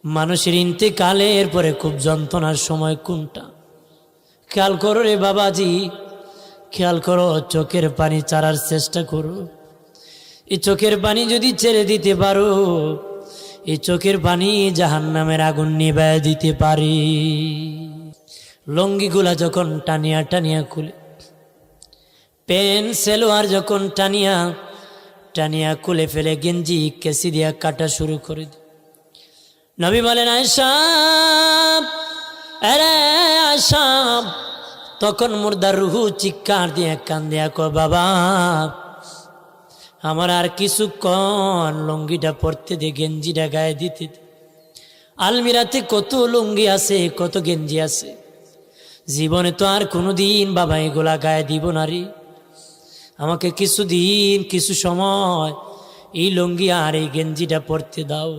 মানুষের ইন্তেকালের পরে খুব যন্ত্রণার সময় কোনটা? খেয়াল করো রে বাবাজি, খেয়াল করো, চোখের পানি ছাড়ার চেষ্টা করো। এই চোখের পানি যদি ছেড়ে দিতে পারো, এই চোখের পানি জাহান্নামের আগুন নিভায় দিতে পারে। লঙ্গিগুলা যখন টানিয়া টানিয়া খুলে, প্যান্ট সেলোয়ার যখন টানিয়া টানিয়া খুলে ফেলে, গেঞ্জি কেসি দিয়া কাটা শুরু করে দেয়। নবী বলেন, আয়েশা, আরে আয়েশা, তখন মুর্দার রুহু চিৎকার দিয়ে কান্দিয়া কয়, বাবা আমার আর কিছুক্ষণ লুঙ্গিটা পরতে দে, গেঞ্জিটা গায়ে দিতে দে। আলমিরাতে কত লুঙ্গি আছে, কত গেঞ্জি আছে, জীবনে তো আর কোনোদিন বাবা এগুলা গায়ে দিব না রে। আমাকে কিছুদিন, কিছু সময় এই লুঙ্গি আর এই গেঞ্জিটা পরতে দাও।